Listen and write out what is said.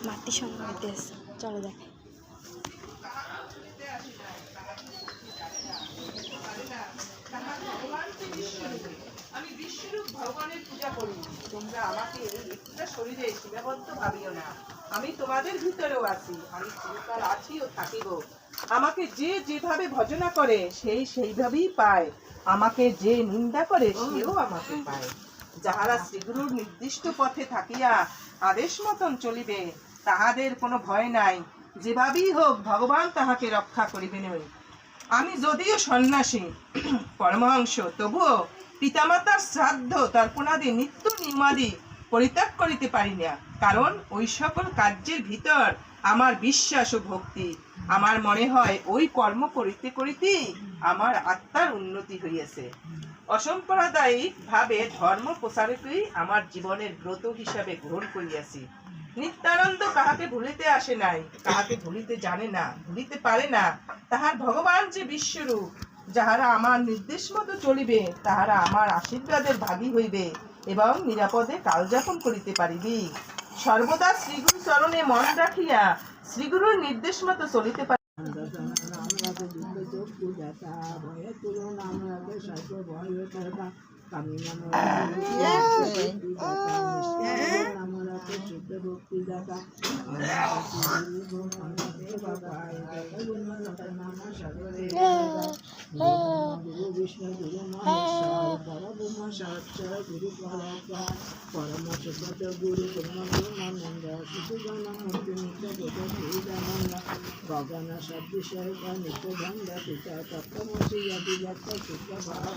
মাতৃ সংগ্রহের দেশ, চলো দেখে। আমি বিশ্বরূপ ভগবানের পূজা করি। তোমরা আমাকে একটা শরীরে সীমাবদ্ধ ভাবিও না। আমি তোমাদের ভিতরেও আছি, আমি চিরকাল আছি ও থাকিব। আমাকে যে যেভাবে ভজনা করে সেই সেইভাবেই পায়, আমাকে যে নিন্দা করে সেও আমাকে পায়। যাহারা শ্রীগুরুর নির্দিষ্ট পথে থাকিয়া আদেশ মতন চলিবে, তাহাদের কোনো ভয় নাই। যেভাবেই হোক ভগবান তাহাকে রক্ষা করিবেনই। আমি যদিও সন্ন্যাসী পরমহংস, তবুও পিতামাতার শ্রাদ্ধ তর্পণাদি নিত্য নিয়মাদি পরিত্যাগ করিতে পারি না। কারণ ওই সকল কার্যের ভিতর আমার বিশ্বাস ও ভক্তি। আমার মনে হয় ওই কর্ম করিতে করিতেই আমার আত্মার উন্নতি হইয়াছে। অসাম্প্রদায়িক ভাবে ধর্ম প্রচারকেই আমার জীবনের ব্রত হিসাবে গ্রহণ করিয়াছি। নিত্যানন্দ কাহাকে ভুলিতে আসে নাই, কাহাকে ভুলিতে জানে না, ভুলিতে পারে না। তাহার ভগবান যে বিশ্বরূপ। যাহারা আমার নির্দেশ মতো চলিবে, তাহারা আমার আশীর্বাদের ভাগী হইবে এবং নিরাপদে কালযাপন করিতে পারিবে। সর্বদা শ্রীগুরু চরণে মন রাখিয়া শ্রীগুরুর নির্দেশ মতো চলিতে পারি। গগনা সদৃশয় নিত্য ভঙ্গ পিতা তত্ত্বমসি যদি যত্ত শুক্ল ভাব